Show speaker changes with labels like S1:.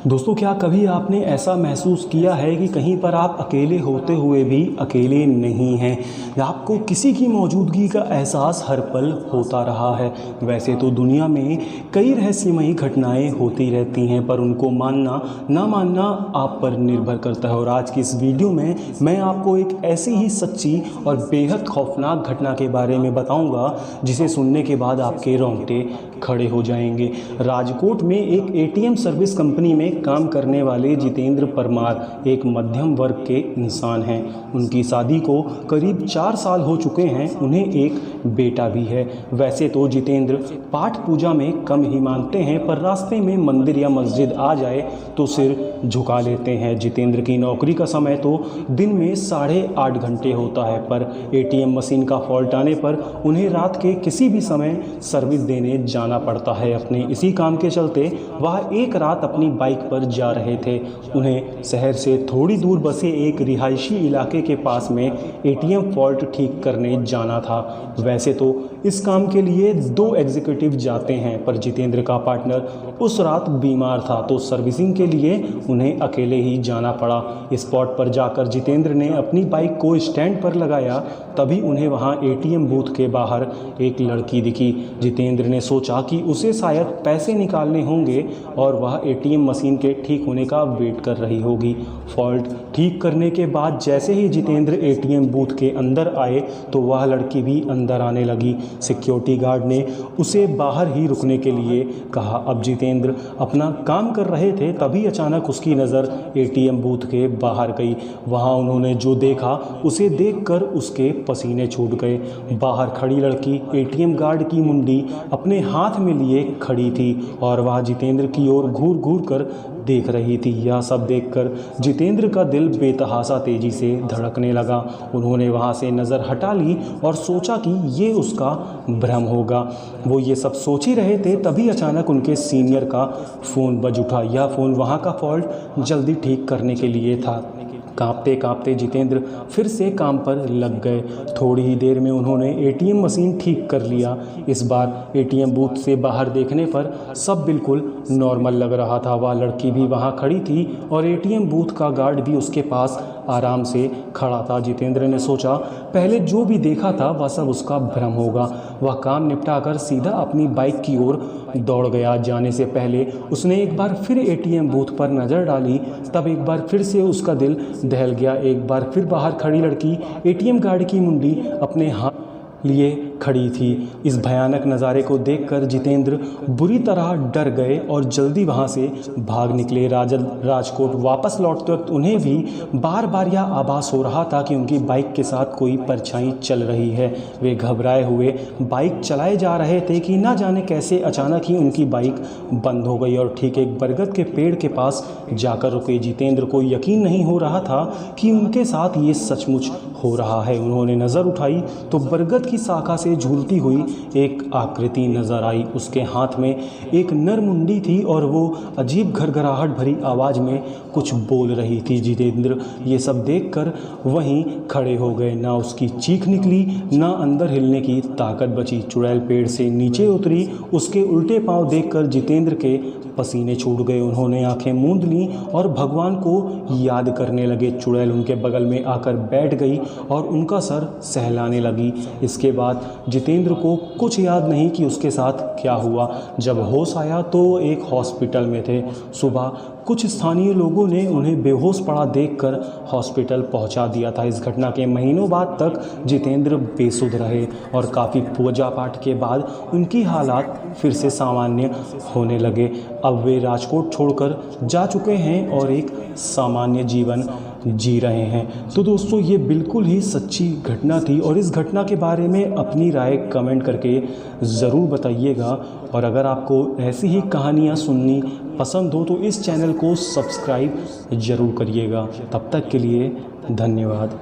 S1: दोस्तों, क्या कभी आपने ऐसा महसूस किया है कि कहीं पर आप अकेले होते हुए भी अकेले नहीं हैं? आपको किसी की मौजूदगी का एहसास हर पल होता रहा है। वैसे तो दुनिया में कई रहस्यमयी घटनाएं होती रहती हैं, पर उनको मानना ना मानना आप पर निर्भर करता है। और आज की इस वीडियो में मैं आपको एक ऐसी ही सच्ची और बेहद खौफनाक घटना के बारे में बताऊंगा जिसे सुनने के बाद आपके रोंगटे खड़े हो जाएंगे। राजकोट में एक एटीएम सर्विस कंपनी में काम करने वाले जितेंद्र परमार एक मध्यम वर्ग के इंसान हैं। उनकी शादी को करीब 4 साल हो चुके हैं। उन्हें एक बेटा भी है। वैसे तो जितेंद्र पाठ पूजा में कम ही मानते हैं, पर रास्ते में मंदिर या मस्जिद आ जाए तो सिर झुका लेते हैं। जितेंद्र की नौकरी का समय तो दिन में 8.5 घंटे होता है, पर एटीएम मशीन का फॉल्ट आने पर उन्हें रात के किसी भी समय सर्विस देने जाना पड़ता है। अपने इसी काम के चलते वह एक रात अपनी बाइक पर जा रहे थे। उन्हें शहर से थोड़ी दूर बसे एक रिहायशी इलाके के पास में एटीएम फॉल्ट ठीक करने जाना था। वैसे तो इस काम के लिए 2 एग्जीक्यूटिव जाते हैं, पर जितेंद्र का पार्टनर उस रात बीमार था, तो सर्विसिंग के लिए उन्हें अकेले ही जाना पड़ा। स्पॉट पर जाकर जितेंद्र ने अपनी बाइक को स्टैंड पर लगाया। तभी उन्हें वहां एटीएम बूथ के बाहर एक लड़की दिखी। जितेंद्र ने सोचा कि उसे शायद पैसे निकालने होंगे और वह एटीएम मशीन के ठीक होने का वेट कर रही होगी। फॉल्ट ठीक करने के बाद जैसे ही जितेंद्र एटीएम बूथ के अंदर आए तो वह लड़की भी अंदर आने लगी। सिक्योरिटी गार्ड ने उसे बाहर ही रुकने के लिए कहा। अब जितेंद्र अपना काम कर रहे थे, तभी अचानक उसकी नज़र एटीएम बूथ के बाहर गई। वहां उन्होंने जो देखा उसे देखकर उसके पसीने छूट गए। बाहर खड़ी लड़की एटीएम गार्ड की मुंडी अपने हाथ में लिए खड़ी थी और वह जितेंद्र की ओर घूर घूर कर देख रही थी। यह सब देखकर जितेंद्र का दिल बेतहासा तेजी से धड़कने लगा। उन्होंने वहां से नज़र हटा ली और सोचा कि ये उसका भ्रम होगा। वो ये सब सोच ही रहे थे, तभी अचानक उनके सीनियर का फ़ोन बज उठा। यह फ़ोन वहां का फॉल्ट जल्दी ठीक करने के लिए था। कांपते कांपते जितेंद्र फिर से काम पर लग गए। थोड़ी ही देर में उन्होंने एटीएम मशीन ठीक कर लिया। इस बार एटीएम बूथ से बाहर देखने पर सब बिल्कुल नॉर्मल लग रहा था। वह लड़की भी वहां खड़ी थी और एटीएम बूथ का गार्ड भी उसके पास आराम से खड़ा था। जितेंद्र ने सोचा पहले जो भी देखा था वह सब उसका भ्रम होगा। वह काम निपटाकर सीधा अपनी बाइक की ओर दौड़ गया। जाने से पहले उसने एक बार फिर एटीएम बूथ पर नज़र डाली। तब एक बार फिर से उसका दिल दहल गया। एक बार फिर बाहर खड़ी लड़की एटीएम गार्ड की मुंडी अपने हाथ लिए खड़ी थी। इस भयानक नज़ारे को देखकर जितेंद्र बुरी तरह डर गए और जल्दी वहां से भाग निकले। राजकोट वापस लौटते वक्त उन्हें भी बार बार यह आभास हो रहा था कि उनकी बाइक के साथ कोई परछाई चल रही है। वे घबराए हुए बाइक चलाए जा रहे थे कि ना जाने कैसे अचानक ही उनकी बाइक बंद हो गई और ठीक एक बरगद के पेड़ के पास जाकर रुके। जितेंद्र को यकीन नहीं हो रहा था कि उनके साथ ये सचमुच हो रहा है। उन्होंने नज़र उठाई तो बरगद की शाखा से झूलती हुई एक आकृति नजर आई। उसके हाथ में एक नर मुंडी थी और वो अजीब घरघराहट भरी आवाज़ में कुछ बोल रही थी। जितेंद्र ये सब देखकर वहीं खड़े हो गए। ना उसकी चीख निकली, ना अंदर हिलने की ताकत बची। चुड़ैल पेड़ से नीचे उतरी। उसके उल्टे पांव देखकर जितेंद्र के पसीने छूट गए। उन्होंने आंखें मूंद लीं और भगवान को याद करने लगे। चुड़ैल उनके बगल में आकर बैठ गई और उनका सर सहलाने लगी। इसके बाद जितेंद्र को कुछ याद नहीं कि उसके साथ क्या हुआ। जब होश आया तो एक हॉस्पिटल में थे। सुबह कुछ स्थानीय लोगों ने उन्हें बेहोश पड़ा देखकर हॉस्पिटल पहुंचा दिया था। इस घटना के महीनों बाद तक जितेंद्र बेसुध रहे और काफ़ी पूजा पाठ के बाद उनकी हालात फिर से सामान्य होने लगे। अब वे राजकोट छोड़कर जा चुके हैं और एक सामान्य जीवन जी रहे हैं। तो दोस्तों, ये बिल्कुल ही सच्ची घटना थी और इस घटना के बारे में अपनी राय कमेंट करके ज़रूर बताइएगा। और अगर आपको ऐसी ही कहानियाँ सुननी पसंद हो तो इस चैनल को सब्सक्राइब ज़रूर करिएगा। तब तक के लिए धन्यवाद।